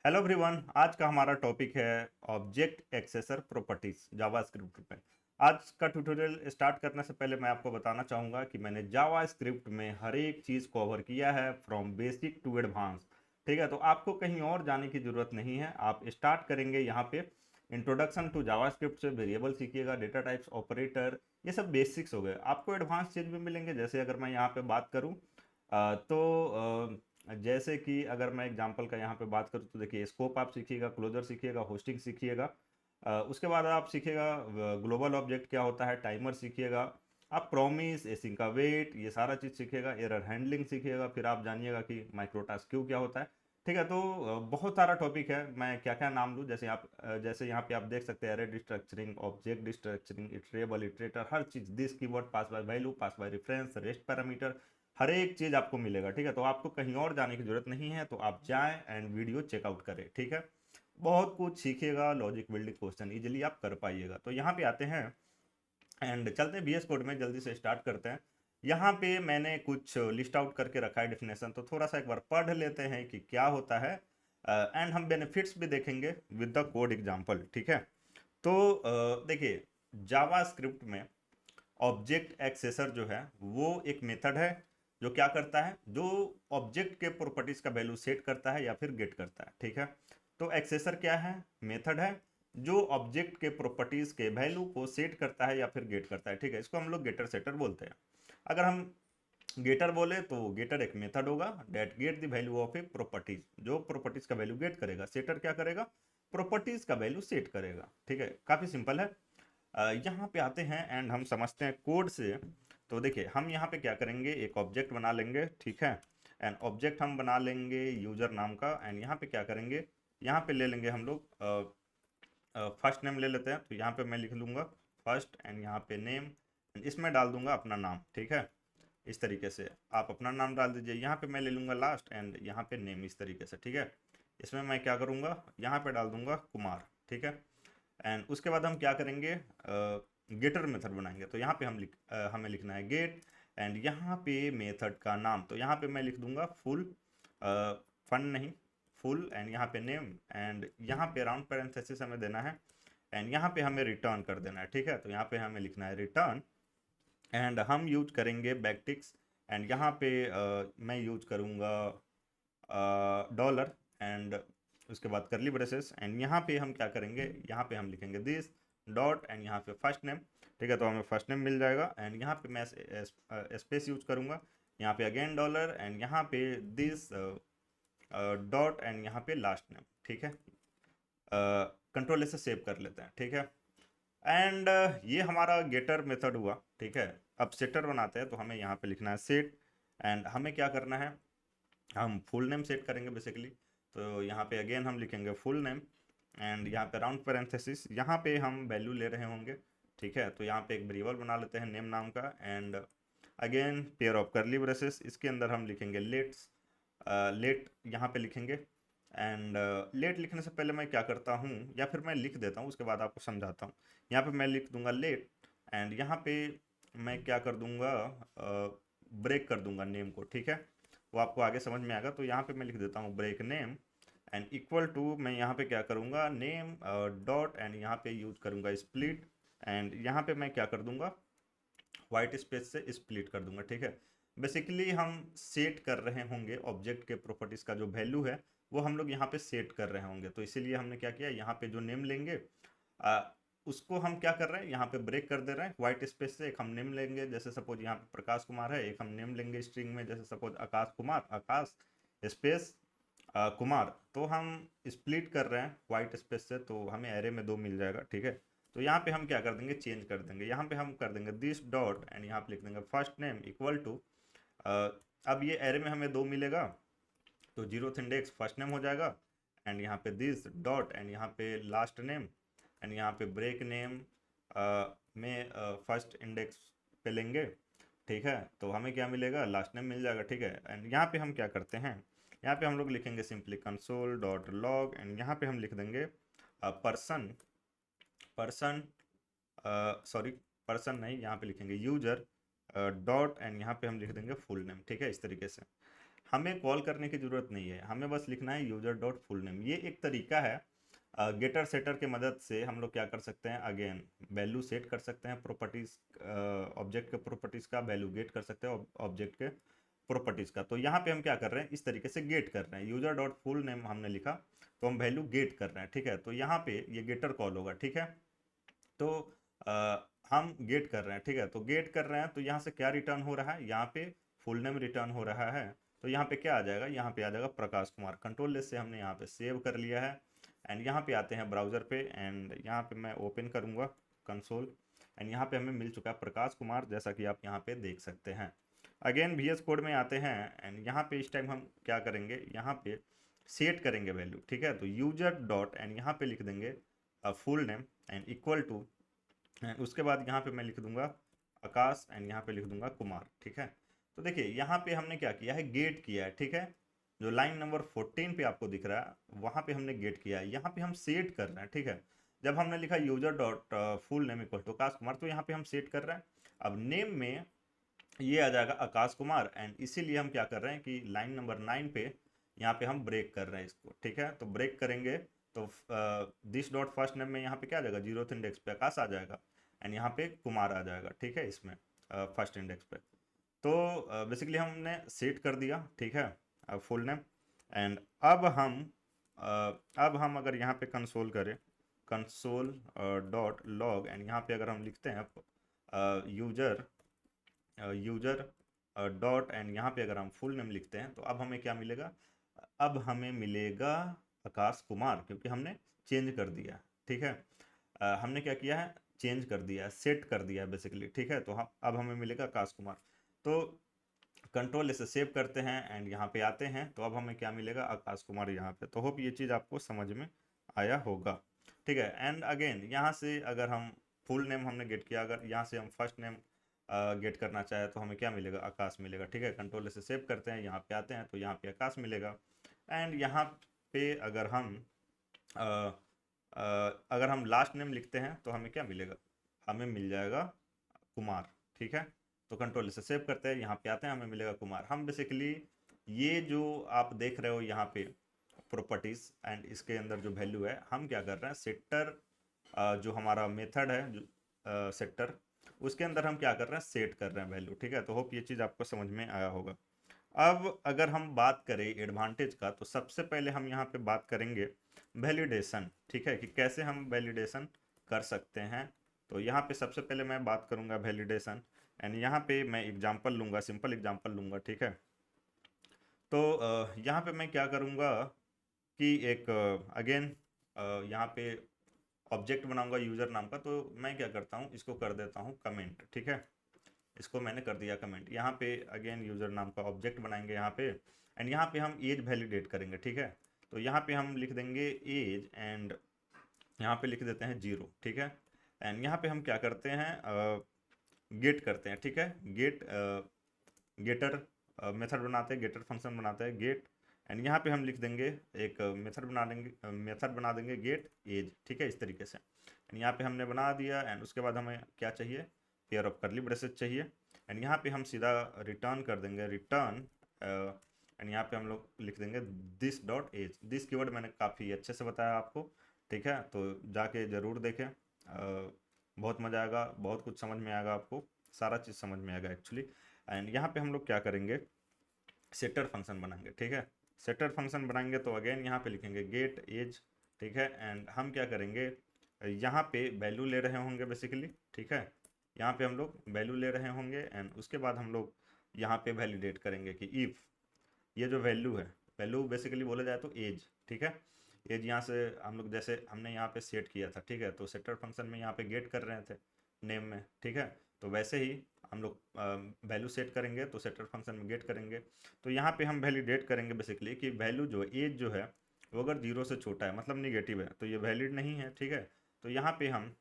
Hello everyone. आज का हमारा टॉपिक है ऑब्जेक्ट एक्सेसर प्रॉपर्टीज जावास्क्रिप्ट में। आज का ट्यूटोरियल स्टार्ट करने से पहले मैं आपको बताना चाहूँगा कि मैंने जावास्क्रिप्ट में हर एक चीज़ कवर किया है फ्रॉम बेसिक टू एडवांस। ठीक है, तो आपको कहीं और जाने की ज़रूरत नहीं है। आप स्टार्ट करेंगे यहाँ पे इंट्रोडक्शन टू जावास्क्रिप्ट से, वेरिएबल सीखिएगा, डेटा टाइप्स, ऑपरेटर, ये सब बेसिक्स हो गए। आपको एडवांस चीज़ भी मिलेंगे। जैसे अगर मैं यहाँ पे बात करूँ जैसे कि अगर मैं एग्जांपल का यहाँ पे बात करूँ तो देखिए, स्कोप आप सीखिएगा, क्लोजर सीखिएगा, होस्टिंग सीखिएगा। उसके बाद आप सीखिएगा ग्लोबल ऑब्जेक्ट क्या होता है, टाइमर सीखिएगा, आप प्रॉमिस, एसिंग का वेट, ये सारा चीज़ सीखिएगा, एरर हैंडलिंग सीखिएगा, फिर आप जानिएगा कि माइक्रोटास्क क्यू क्या होता है। ठीक है, तो बहुत सारा टॉपिक है, मैं क्या क्या नाम लूँ। जैसे यहाँ पे आप देख सकते हैं, array destructuring, object destructuring, iterable, iterator, हर चीज़, this keyword, pass by value, pass by reference, rest parameter, हर एक चीज़ आपको मिलेगा। ठीक है, तो आपको कहीं और जाने की जरूरत नहीं है, तो आप जाएं एंड वीडियो चेकआउट करें। ठीक है, बहुत कुछ सीखिएगा, लॉजिक बिल्डिंग क्वेश्चन इजीली आप कर पाइएगा। तो यहाँ पे आते हैं एंड चलते हैं VS कोड में, जल्दी से स्टार्ट करते हैं। यहाँ पे मैंने कुछ लिस्ट आउट करके रखा है डिफिनेशन, तो थोड़ा सा एक बार पढ़ लेते हैं कि क्या होता है एंड हम बेनिफिट्स भी देखेंगे विद द कोड एग्जाम्पल। ठीक है, तो देखिए, जावा स्क्रिप्ट में ऑब्जेक्ट एक्सेसर जो है वो एक मेथड है जो क्या करता है, जो ऑब्जेक्ट के प्रॉपर्टीज का वैल्यू सेट करता है या फिर गेट करता है। ठीक है, तो एक्सेसर क्या है, मेथड है जो ऑब्जेक्ट के प्रॉपर्टीज के वैल्यू को सेट करता है या फिर गेट करता है। ठीक है, इसको हम लोग गेटर सेटर बोलते हैं। अगर हम गेटर बोले तो गेटर एक मेथड होगा that get the value of a properties, जो प्रॉपर्टीज का वैल्यू गेट करेगा। सेटर क्या करेगा, प्रॉपर्टीज का वैल्यू सेट करेगा। ठीक है, काफी सिंपल है। यहाँ पे आते हैं एंड हम समझते हैं कोड से। तो देखिए, हम यहाँ पे क्या करेंगे, एक ऑब्जेक्ट बना लेंगे। ठीक है, एंड ऑब्जेक्ट हम बना लेंगे यूजर नाम का, एंड यहाँ पे क्या करेंगे, यहाँ पे ले लेंगे हम लोग फर्स्ट नेम ले लेते हैं। तो यहाँ पे मैं लिख लूँगा फर्स्ट एंड यहाँ पे नेम, इसमें डाल दूंगा अपना नाम। ठीक है, इस तरीके से आप अपना नाम डाल दीजिए। यहाँ पे मैं ले लूँगा लास्ट एंड यहाँ पे नेम, इस तरीके से। ठीक है, इसमें मैं क्या करूँगा, यहाँ पे डाल दूंगा कुमार। ठीक है, एंड उसके बाद हम क्या करेंगे, गेटर मेथड बनाएंगे। तो यहाँ पे हमें लिखना है गेट, एंड यहाँ पे मेथड का नाम, तो यहाँ पे मैं लिख दूंगा फुल, फन नहीं, फुल, एंड यहाँ पे नेम, एंड यहाँ पे राउंड पैरेंथेसिस हमें देना है, एंड यहाँ पे हमें रिटर्न कर देना है। ठीक है, तो यहाँ पे हमें लिखना है रिटर्न, एंड हम यूज करेंगे बैकटिक्स, एंड यहाँ पे मैं यूज करूँगा डॉलर, एंड उसके बाद करली ब्रेसेस, एंड यहाँ पे हम क्या करेंगे, यहाँ पे हम लिखेंगे दिस डॉट एंड यहाँ पे फर्स्ट नेम। ठीक है, तो हमें फर्स्ट नेम मिल जाएगा, एंड यहाँ पे मैं स्पेस यूज करूँगा, यहाँ पे अगेन डॉलर, एंड यहाँ पे दिस डॉट एंड यहाँ पे लास्ट नेम। ठीक है, कंट्रोल से सेव कर लेते हैं। ठीक है, एंड ये हमारा गेटर मेथड हुआ। ठीक है, अब सेटर बनाते हैं, तो हमें यहाँ पे लिखना है सेट, एंड हमें क्या करना है, हम फुल नेम सेट करेंगे बेसिकली। तो यहाँ पे अगेन हम लिखेंगे फुल नेम, एंड यहाँ पे राउंड पैरेंथेसिस, यहाँ पे हम वैल्यू ले रहे होंगे। ठीक है, तो यहाँ पे एक वेरिएबल बना लेते हैं नेम नाम का, एंड अगेन पेयर ऑफ करली ब्रेसेस, इसके अंदर हम लिखेंगे लेट्स, लेट यहाँ पे लिखेंगे। एंड लेट लिखने से पहले मैं क्या करता हूँ, या फिर मैं लिख देता हूँ, उसके बाद आपको समझाता हूँ। यहाँ पे मैं लिख दूंगा लेट, एंड यहाँ पे मैं क्या कर दूंगा, ब्रेक कर दूंगा नेम को। ठीक है, वो आपको आगे समझ में आएगा। तो यहाँ पे मैं लिख देता हूँ break name, and equal to, मैं यहाँ पे क्या करूँगा, नेम डॉट, एंड यहाँ पे यूज करूँगा स्प्लिट, एंड यहाँ पे मैं क्या कर दूंगा, वाइट स्पेस से स्प्लिट कर दूंगा। ठीक है, बेसिकली हम सेट कर रहे होंगे ऑब्जेक्ट के प्रॉपर्टीज का जो वैल्यू है, वो हम लोग यहाँ पे सेट कर रहे होंगे। तो इसीलिए हमने क्या किया, यहाँ पे जो नेम लेंगे आ, उसको हम क्या कर रहे हैं, यहाँ पे ब्रेक कर दे रहे हैं वाइट स्पेस से। एक हम नेम लेंगे, जैसे सपोज यहाँ पे प्रकाश कुमार है, एक हम नेम लेंगे स्ट्रिंग में, जैसे सपोज आकाश कुमार, आकाश स्पेस कुमार। तो हम स्प्लिट कर रहे हैं वाइट स्पेस से, तो हमें एरे में दो मिल जाएगा। ठीक है, तो यहाँ पे हम क्या कर देंगे, चेंज कर देंगे। यहाँ पे हम कर देंगे दिस डॉट, एंड यहाँ पे लिख देंगे फर्स्ट नेम इक्वल टू, अब ये एरे में हमें दो मिलेगा, तो जीरो इंडेक्स फर्स्ट नेम हो जाएगा, एंड यहाँ पे दिस डॉट, एंड यहाँ पे लास्ट नेम, एंड यहाँ पे ब्रेक नेम में फर्स्ट इंडेक्स पे लेंगे। ठीक है, तो हमें क्या मिलेगा, लास्ट नेम मिल जाएगा। ठीक है, एंड यहाँ पे हम क्या करते हैं, यहाँ पे हम लोग लिखेंगे simply console dot log, and यहाँ पे हम लिख देंगे पर्सन, पर्सन सॉरी, पर्सन नहीं, यहाँ पे लिखेंगे यूजर डॉट, एंड यहाँ पे हम लिख देंगे फुल नेम। ठीक है, इस तरीके से हमें कॉल करने की ज़रूरत नहीं है, हमें बस लिखना है यूजर डॉट फुल नेम। ये एक तरीका है गेटर सेटर के मदद से हम लोग क्या कर सकते हैं, अगेन वैल्यू सेट कर सकते हैं प्रॉपर्टीज, ऑब्जेक्ट के प्रॉपर्टीज का वैल्यू गेट कर सकते हैं ऑब्जेक्ट के प्रॉपर्टीज का। तो यहाँ पे हम क्या कर रहे हैं, इस तरीके से गेट कर रहे हैं। यूजर डॉट फुल नेम हमने लिखा तो हम वैल्यू गेट कर रहे हैं, ठीक है। तो यहाँ पे ये गेटर कॉल होगा, ठीक है। तो हम गेट कर रहे हैं, ठीक है। तो गेट कर रहे हैं तो यहाँ से क्या रिटर्न हो रहा है, यहाँ पे फुल नेम रिटर्न हो रहा है। तो यहाँ पे क्या आ जाएगा, यहाँ पे आ जाएगा प्रकाश कुमार। कंट्रोल लेस से हमने यहाँ पे सेव कर लिया है। एंड यहाँ पे आते हैं ब्राउज़र पे, एंड यहाँ पे मैं ओपन करूँगा कंसोल, एंड यहाँ पे हमें मिल चुका है प्रकाश कुमार, जैसा कि आप यहाँ पे देख सकते हैं। अगेन VS कोड में आते हैं, एंड यहाँ पे इस टाइम हम क्या करेंगे, यहाँ पे सेट करेंगे वैल्यू, ठीक है। तो यूजर डॉट एंड यहाँ पे लिख देंगे full name and equal to, and उसके बाद यहाँ पे मैं लिख दूंगा आकाश, एंड यहाँ पे लिख दूंगा कुमार, ठीक है। तो देखिए यहाँ पे हमने क्या किया है, गेट किया है, ठीक है। जो लाइन नंबर 14 पे आपको दिख रहा है वहाँ पे हमने गेट किया है, यहाँ पे हम सेट कर रहे हैं, ठीक है। जब हमने लिखा user dot full name equal to Akash Kumar, तो यहाँ पे हम सेट कर रहे हैं। अब नेम में ये आ जाएगा आकाश कुमार, एंड इसीलिए हम क्या कर रहे हैं कि लाइन नंबर 9 पे यहाँ पे हम ब्रेक कर रहे हैं इसको, ठीक है। तो ब्रेक करेंगे तो दिस डॉट फर्स्ट नेम में यहाँ पे क्या आ जाएगा, 0th इंडेक्स पे आकाश आ जाएगा, एंड यहाँ पे कुमार आ जाएगा, ठीक है, इसमें फर्स्ट इंडेक्स पे। तो बेसिकली हमने सेट कर दिया, ठीक है, फुल नेम। एंड अब हम अगर यहाँ पे कंसोल करें, कंसोल डॉट लॉग, एंड यहाँ पे अगर हम लिखते हैं यूजर डॉट, एंड यहाँ पे अगर हम फुल नेम लिखते हैं तो अब हमें क्या मिलेगा, अब हमें मिलेगा आकाश कुमार, क्योंकि हमने चेंज कर दिया, ठीक है। हमने क्या किया है, चेंज कर दिया है, सेट कर दिया है बेसिकली, ठीक है। तो हम अब हमें मिलेगा आकाश कुमार। तो कंट्रोल इसे सेव करते हैं एंड यहाँ पे आते हैं, तो अब हमें क्या मिलेगा, आकाश कुमार यहाँ पे। तो होप ये चीज़ आपको समझ में आया होगा, ठीक है। एंड अगेन यहाँ से अगर हम फुल नेम हमने गेट किया, अगर यहाँ से हम फर्स्ट नेम गेट करना चाहे तो हमें क्या मिलेगा, आकाश मिलेगा, ठीक है। कंट्रोल इसे सेव करते हैं, यहाँ पे आते हैं तो यहाँ पे आकाश मिलेगा। एंड यहाँ पे अगर हम लास्ट नेम लिखते हैं तो हमें क्या मिलेगा, हमें मिल जाएगा कुमार, ठीक है। तो कंट्रोल से सेव करते हैं, यहाँ पे आते हैं, हमें मिलेगा कुमार। हम बेसिकली ये जो आप देख रहे हो यहाँ पे प्रॉपर्टीज एंड इसके अंदर जो वैल्यू है, हम क्या कर रहे हैं, सेक्टर जो हमारा मेथड है जो सेक्टर, उसके अंदर हम क्या कर रहे हैं, सेट कर रहे हैं वैल्यू, ठीक है। तो होप ये चीज़ आपको समझ में आया होगा। अब अगर हम बात करें एडवांटेज का, तो सबसे पहले हम यहाँ पे बात करेंगे वैलिडेशन, ठीक है, कि कैसे हम वैलिडेशन कर सकते हैं। तो यहाँ पे सबसे पहले मैं बात करूँगा वैलिडेशन, एंड यहाँ पे मैं एग्जांपल लूँगा, सिंपल एग्जांपल लूँगा, ठीक है। तो यहाँ पे मैं क्या करूँगा कि एक अगेन यहाँ पे ऑब्जेक्ट बनाऊंगा यूज़र नाम का। तो मैं क्या करता हूँ, इसको कर देता हूँ कमेंट, ठीक है। इसको मैंने कर दिया कमेंट। यहाँ पे अगेन यूज़र नाम का ऑब्जेक्ट बनाएंगे यहाँ पे, एंड यहाँ पे हम एज वैलिडेट करेंगे, ठीक है। तो यहाँ पे हम लिख देंगे एज, एंड यहाँ पे लिख देते हैं 0, ठीक है। एंड यहाँ पे हम क्या करते हैं, गेट करते हैं, ठीक है। गेटर मेथड बनाते हैं, गेटर फंक्शन बनाते हैं, गेट, एंड यहाँ पे हम लिख देंगे एक मेथड बना देंगे गेट एज, ठीक है, इस तरीके से। एंड यहाँ पे हमने बना दिया, एंड उसके बाद हमें क्या चाहिए, पेयर ऑफ करली ब्रेसेस चाहिए, एंड यहाँ पे हम सीधा रिटर्न कर देंगे रिटर्न, एंड यहाँ पे हम लोग लिख देंगे this dot age. This keyword मैंने काफ़ी अच्छे से बताया आपको, ठीक है। तो जाके ज़रूर देखें, बहुत मज़ा आएगा, बहुत कुछ समझ में आएगा आपको, सारा चीज़ समझ में आएगा एक्चुअली। एंड यहाँ पे हम लोग क्या करेंगे, सेटर फंक्शन बनाएंगे, ठीक है। सेटर फंक्शन बनाएंगे तो अगेन यहाँ पे लिखेंगे गेट एज, ठीक है। एंड हम क्या करेंगे, यहाँ पे वैल्यू ले रहे होंगे बेसिकली, ठीक है। यहाँ पे हम लोग वैल्यू ले रहे होंगे, एंड उसके बाद हम लोग यहाँ पे वैलिडेट करेंगे कि इफ़ ये जो वैल्यू है, वैल्यू बेसिकली बोला जाए तो एज, ठीक है। एज यहाँ से हम लोग जैसे हमने यहाँ पे सेट किया था, ठीक है। तो सेटर फंक्शन में यहाँ पे गेट कर रहे थे नेम में, ठीक है। तो वैसे ही हम लोग वैल्यू सेट करेंगे तो सेटर फंक्शन में गेट करेंगे। तो यहाँ पे हम वैलिडेट करेंगे बेसिकली कि वैल्यू जो एज जो है वो अगर 0 से छोटा है, मतलब निगेटिव है, तो ये वैलिड नहीं है, ठीक है। तो यहाँ पे हम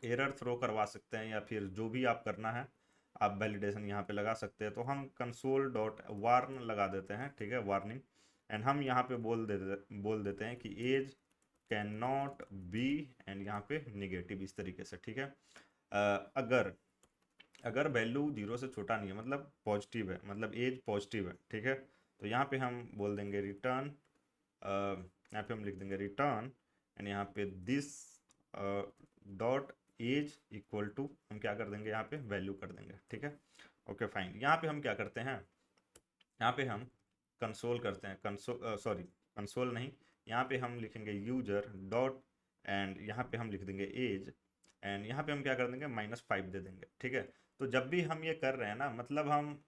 एरर थ्रो करवा सकते हैं, या फिर जो भी आप करना है आप वैलिडेशन यहाँ पे लगा सकते हैं। तो हम कंसोल डॉट वार्न लगा देते हैं, ठीक है, वार्निंग। एंड हम यहाँ पे बोल देते हैं कि age can not be, and यहाँ पे निगेटिव, इस तरीके से, ठीक है। अगर वैल्यू 0 से छोटा नहीं है, मतलब पॉजिटिव है, मतलब एज पॉजिटिव है, ठीक है। तो यहाँ पे हम बोल देंगे रिटर्न, यहाँ पे हम लिख देंगे रिटर्न एंड यहाँ पे this dot age equal to, हम क्या कर देंगे यहाँ पे वैल्यू कर देंगे, ठीक है। Okay fine. यहाँ पे हम क्या करते हैं, यहाँ पे हम कंसोल करते हैं, कंसोल नहीं, यहाँ पे हम लिखेंगे यूजर डॉट एंड यहाँ पे हम लिख देंगे एज एंड यहाँ पे हम क्या कर देंगे -5 दे देंगे, ठीक है। तो जब भी हम ये कर रहे हैं ना, मतलब हम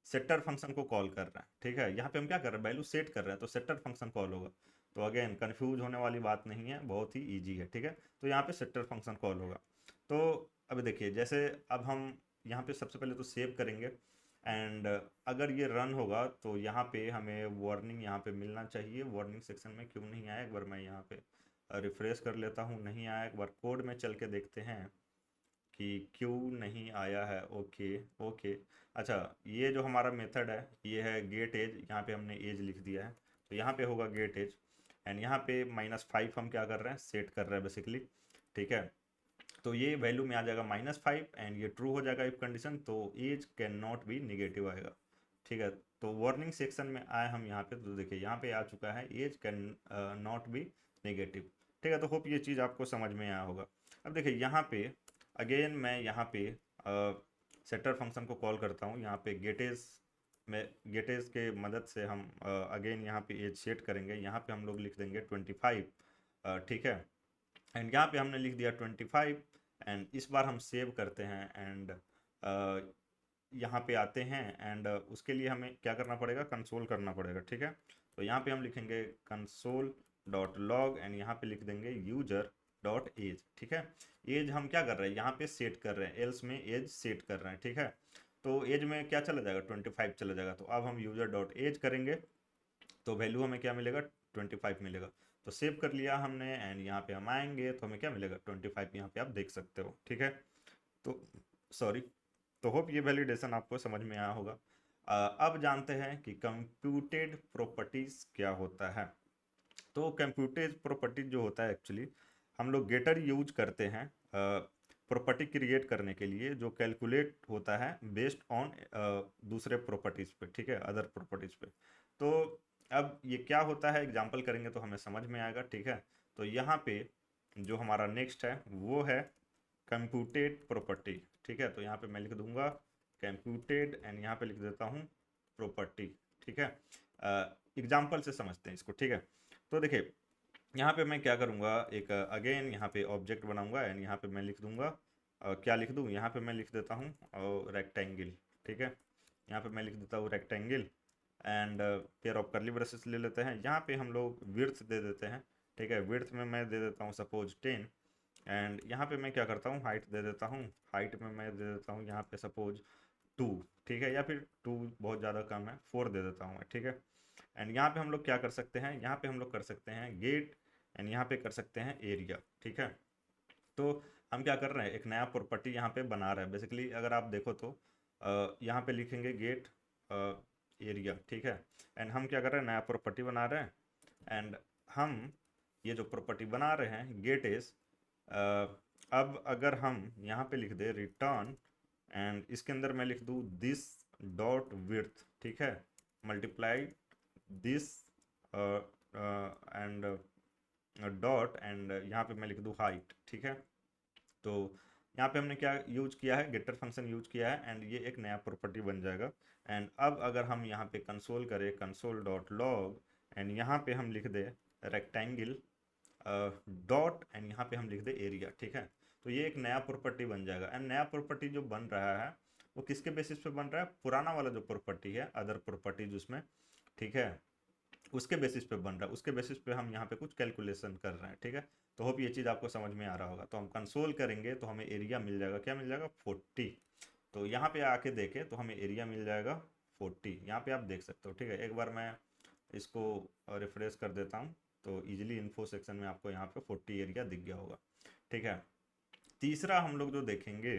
सेटर फंक्शन को कॉल कर रहे हैं, ठीक है। यहाँ पे हम क्या कर रहे हैं, वैल्यू सेट कर रहे हैं, तो सेटर फंक्शन कॉल होगा। तो अगेन कंफ्यूज होने वाली बात नहीं है, बहुत ही ईजी है, ठीक है। तो यहाँ पे सेटर फंक्शन कॉल होगा। तो अभी देखिए, जैसे अब हम यहाँ पे सबसे पहले तो सेव करेंगे एंड अगर ये रन होगा तो यहाँ पे हमें वार्निंग यहाँ पे मिलना चाहिए। वार्निंग सेक्शन में क्यों नहीं आया, एक बार मैं यहाँ पे रिफ्रेश कर लेता हूँ, नहीं आया। एक बार कोड में चल के देखते हैं कि क्यों नहीं आया है। ओके ओके, अच्छा ये जो हमारा मेथड है ये है गेट एज, यहाँ पे हमने एज लिख दिया है, तो यहाँ पे होगा गेट एज एंड यहाँ पे -5 हम क्या कर रहे हैं, सेट कर रहे हैं बेसिकली, ठीक है। तो ये वैल्यू में आ जाएगा -5 एंड ये ट्रू हो जाएगा इफ कंडीशन, तो age can not be negative आएगा, ठीक है। तो वार्निंग सेक्शन में आए हम यहाँ पे, तो देखिए यहाँ पे आ चुका है age can not be negative, ठीक है। तो होप ये चीज़ आपको समझ में आया होगा। अब देखिए यहाँ पे अगेन मैं यहाँ पे सेटर फंक्शन को कॉल करता हूँ, यहाँ पे गेटेज में, गेटेज के मदद से हम अगेन यहाँ पे एज सेट करेंगे। यहाँ पे हम लोग लिख देंगे 25, ठीक है। एंड यहाँ पे हमने लिख दिया 25 एंड इस बार हम सेव करते हैं एंड यहाँ पे आते हैं एंड उसके लिए हमें क्या करना पड़ेगा, कंसोल करना पड़ेगा, ठीक है। तो यहाँ पे हम लिखेंगे कंसोल डॉट लॉग एंड यहाँ पे लिख देंगे यूजर डॉट एज, ठीक है। एज हम क्या कर रहे हैं, यहाँ पे सेट कर रहे हैं, एल्स में एज सेट कर रहे हैं, ठीक है। तो एज में क्या चला जाएगा, 25 चला जाएगा। तो अब हम यूजर डॉट एज करेंगे तो वैल्यू हमें क्या मिलेगा, 25 मिलेगा। तो सेव कर लिया हमने एंड यहाँ पे हम आएंगे तो हमें क्या मिलेगा, 25 यहाँ पे आप देख सकते हो, ठीक है। तो सॉरी, तो होप ये वैलिडेशन आपको समझ में आया होगा। अब जानते हैं कि कंप्यूटेड प्रॉपर्टीज क्या होता है। तो कंप्यूटेड प्रॉपर्टीज जो होता है, एक्चुअली हम लोग गेटर यूज करते हैं प्रॉपर्टी क्रिएट करने के लिए, जो कैलकुलेट होता है बेस्ड ऑन दूसरे प्रॉपर्टीज पे, ठीक है, अदर प्रॉपर्टीज पे। तो अब ये क्या होता है, एग्जांपल करेंगे तो हमें समझ में आएगा, ठीक है। तो यहाँ पे जो हमारा नेक्स्ट है वो है कंप्यूटेड प्रॉपर्टी, ठीक है। तो यहाँ पे मैं लिख दूंगा कंप्यूटेड एंड यहाँ पे लिख देता हूँ प्रॉपर्टी, ठीक है। एग्जाम्पल से समझते हैं इसको, ठीक है। तो देखिए यहाँ पे मैं क्या करूँगा, एक अगेन यहाँ पे ऑब्जेक्ट बनाऊंगा एंड यहाँ पे मैं लिख दूंगा क्या लिख दूँ, यहाँ पे मैं लिख देता हूँ रेक्टेंगल, ठीक है। यहाँ पे मैं लिख देता हूँ रेक्टेंगल एंड पेयर ऑफ करली ब्रेसेस ले लेते हैं। यहाँ पे हम लोग विड्थ दे देते हैं, ठीक है। विड्थ में मैं दे देता हूँ सपोज 10 एंड यहाँ पे मैं क्या करता हूँ, हाइट दे देता हूँ, हाइट में मैं दे देता हूँ यहाँ पे सपोज 2, ठीक है, या फिर 2 बहुत ज़्यादा कम है, 4 दे देता हूँ मैं, ठीक है। एंड यहाँ पे हम लोग क्या कर सकते हैं, यहाँ पे हम लोग कर सकते हैं गेट एंड यहाँ पे कर सकते हैं एरिया, ठीक है। तो हम क्या कर रहे हैं, एक नया प्रॉपर्टी यहाँ पे बना रहे हैं बेसिकली। अगर आप देखो तो यहाँ पे लिखेंगे गेट एरिया, ठीक है। एंड हम क्या कर रहे हैं, नया प्रॉपर्टी बना रहे हैं एंड हम ये जो प्रॉपर्टी बना रहे हैं गेट इज, अब अगर हम यहाँ पे लिख दे रिटर्न एंड इसके अंदर मैं लिख दूँ दिस डॉट विड्थ, ठीक है, multiplied this and dot and यहाँ पे मैं लिख दूँ हाइट, ठीक है। तो यहाँ पे हमने क्या यूज किया है, गेटर फंक्शन यूज किया है एंड ये एक नया प्रॉपर्टी बन जाएगा। एंड अब अगर हम यहाँ पे कंसोल करें कंसोल डॉट लॉग एंड यहाँ पे हम लिख दे रेक्टेंगल डॉट एंड यहाँ पे हम लिख दे एरिया, ठीक है। तो ये एक नया प्रॉपर्टी बन जाएगा एंड नया प्रॉपर्टी जो बन रहा है वो किसके बेसिस पे बन रहा है, पुराना वाला जो प्रॉपर्टी है अदर प्रॉपर्टी जिसमें, ठीक है, उसके बेसिस पे बन रहा है। उसके बेसिस पे हम यहाँ पे कुछ कैलकुलेशन कर रहे हैं, ठीक है। तो होप ये चीज़ आपको समझ में आ रहा होगा। तो हम कंसोल करेंगे तो हमें एरिया मिल जाएगा, क्या मिल जाएगा, 40। तो यहाँ पे आके देखें तो हमें एरिया मिल जाएगा 40, यहाँ पे आप देख सकते हो, ठीक है। एक बार मैं इसको रिफ्रेश कर देता हूँ तो इजीली इन्फो सेक्शन में आपको यहाँ पे 40 एरिया दिख गया होगा, ठीक है। तीसरा हम लोग जो देखेंगे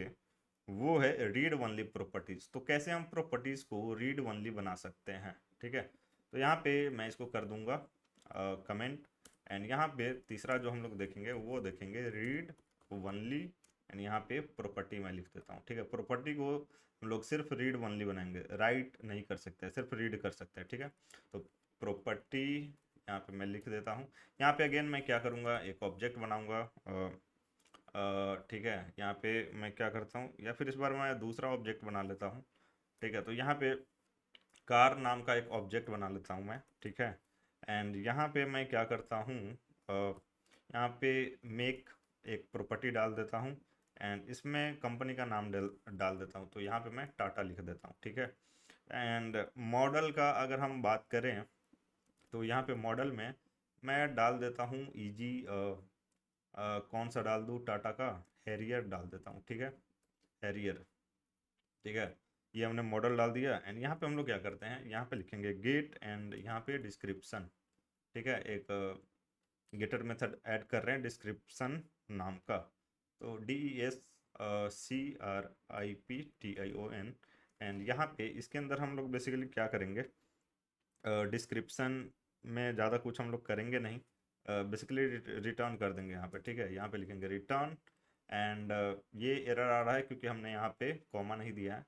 वो है रीड ओनली प्रॉपर्टीज। तो कैसे हम प्रॉपर्टीज को रीड ओनली बना सकते हैं, ठीक है। तो यहाँ पे मैं इसको कर दूंगा कमेंट एंड यहाँ पे तीसरा जो हम लोग देखेंगे वो देखेंगे रीड ओनली एंड यहाँ पे प्रॉपर्टी मैं लिख देता हूँ, ठीक है। प्रॉपर्टी को हम लोग सिर्फ रीड ओनली बनाएंगे, राइट नहीं कर सकते, सिर्फ रीड कर सकते हैं, ठीक है। तो प्रॉपर्टी यहाँ पे मैं लिख देता हूँ। यहाँ पे अगेन मैं क्या करूँगा, एक ऑब्जेक्ट बनाऊँगा, ठीक है। यहाँ पे मैं क्या करता हूँ, या फिर इस बार मैं दूसरा ऑब्जेक्ट बना लेता हूँ, ठीक है। तो यहाँ पे कार नाम का एक ऑब्जेक्ट बना लेता हूँ मैं, ठीक है। एंड यहाँ पे मैं क्या करता हूँ, यहाँ पे मेक एक प्रॉपर्टी डाल देता हूँ एंड इसमें कंपनी का नाम डाल देता हूँ। तो यहाँ पे मैं टाटा लिख देता हूँ, ठीक है। एंड मॉडल का अगर हम बात करें तो यहाँ पे मॉडल में मैं डाल देता हूँ ईजी, कौन सा डाल दूँ, टाटा का हैरियर डाल देता हूँ, ठीक है, हैरियर, ठीक है। ये हमने मॉडल डाल दिया एंड यहाँ पे हम लोग क्या करते हैं, यहाँ पे लिखेंगे गेट एंड यहाँ पे डिस्क्रिप्शन, ठीक है। एक गेटर मेथड ऐड कर रहे हैं डिस्क्रिप्शन नाम का। तो DESCRIPTION एंड यहाँ पे इसके अंदर हम लोग बेसिकली क्या करेंगे, डिस्क्रिप्शन में ज़्यादा कुछ हम लोग करेंगे नहीं, बेसिकली रिटर्न कर देंगे यहाँ पे, ठीक है। यहाँ पे लिखेंगे रिटर्न एंड ये एरर आ रहा है क्योंकि हमने यहाँ पे कॉमा नहीं दिया है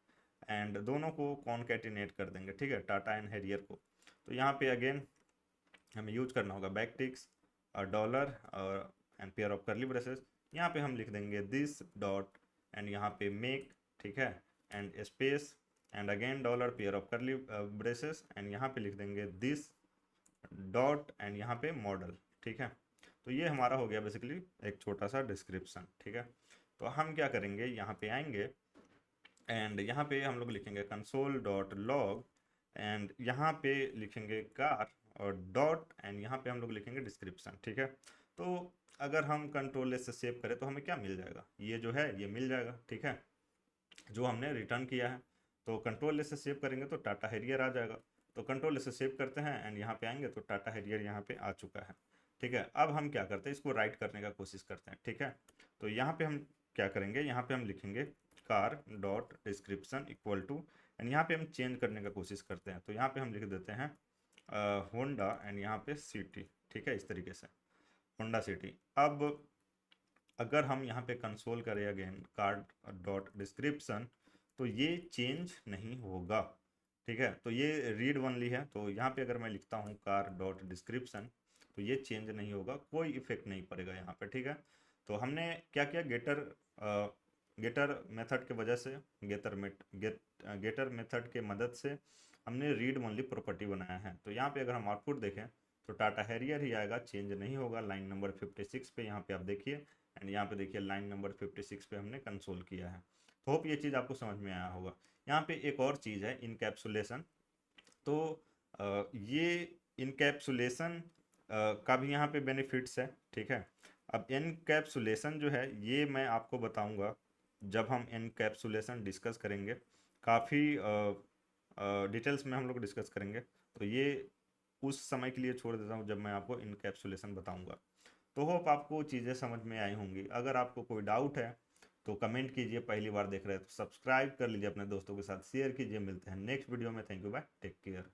एंड दोनों को कॉन्कैटिनेट कर देंगे, ठीक है, टाटा एंड हैरियर को। तो यहाँ पे अगेन हमें यूज करना होगा बैकटिक्स डॉलर और एंड पेयर ऑफ करली ब्रेसेस। यहाँ पे हम लिख देंगे दिस डॉट एंड यहाँ पे मेक, ठीक है, and space and again dollar pair of करली ब्रेसेस एंड यहाँ पे लिख देंगे दिस डॉट एंड यहाँ पे मॉडल, ठीक है। तो ये हमारा हो गया बेसिकली एक छोटा सा डिस्क्रिप्शन, ठीक है। तो हम क्या करेंगे, यहाँ पे आएंगे एंड यहाँ पे हम लोग लिखेंगे कंसोल डॉट लॉग एंड यहाँ पे लिखेंगे कार और डॉट एंड यहाँ पे हम लोग लिखेंगे डिस्क्रिप्शन, ठीक है। तो अगर हम कंट्रोल एस से सेव करें तो हमें क्या मिल जाएगा, ये जो है ये मिल जाएगा, ठीक है, जो हमने रिटर्न किया है। तो कंट्रोल एस से सेव करेंगे तो टाटा हैरियर आ जाएगा। तो कंट्रोल एस से सेव करते हैं एंड यहाँ पे आएंगे तो टाटा हैरियर यहाँ पे आ चुका है, ठीक है। अब हम क्या करते हैं, इसको राइट करने का कोशिश करते हैं, ठीक है। तो यहाँ पे हम क्या करेंगे, यहाँ पे हम लिखेंगे car dot description equal to and यहाँ पे हम चेंज करने का कोशिश करते हैं। तो यहाँ पे हम लिख देते हैं होंडा एंड यहाँ पे सिटी, ठीक है, इस तरीके से होंडा सिटी। अब अगर हम यहाँ पे कंसोल करें अगेन कार डॉट डिस्क्रिप्शन तो ये चेंज नहीं होगा, ठीक है। तो ये रीड ओनली है। तो यहाँ पे अगर मैं लिखता हूँ कार डॉट डिस्क्रिप्शन तो ये चेंज नहीं होगा, कोई इफेक्ट नहीं पड़ेगा यहाँ पे, ठीक है। तो हमने क्या किया, गेटर मेथड के वजह से गेटर मेथड के मदद से हमने रीड ओनली प्रॉपर्टी बनाया है। तो यहाँ पे अगर हम आउटपुट देखें तो टाटा हैरियर ही आएगा, चेंज नहीं होगा। लाइन नंबर 56 पे यहाँ पे आप देखिए एंड यहाँ पे देखिए लाइन नंबर 56 पे हमने कंसोल किया है। तो होप ये चीज़ आपको समझ में आया होगा। यहाँ पे एक और चीज़ है इनकैप्सुलेशन। तो ये इनकैप्सुलेशन का भी यहाँ पे बेनिफिट्स है, ठीक है। अब इनकैप्सुलेशन जो है ये मैं आपको बताऊंगा जब हम इनकैप्सुलेशन डिस्कस करेंगे, काफ़ी डिटेल्स में हम लोग डिस्कस करेंगे। तो ये उस समय के लिए छोड़ देता हूँ जब मैं आपको इनकैप्सुलेशन बताऊंगा। तो होप आपको चीज़ें समझ में आई होंगी। अगर आपको कोई डाउट है तो कमेंट कीजिए, पहली बार देख रहे हैं तो सब्सक्राइब कर लीजिए, अपने दोस्तों के साथ शेयर कीजिए। मिलते हैं नेक्स्ट वीडियो में। Thank you, bye, take care.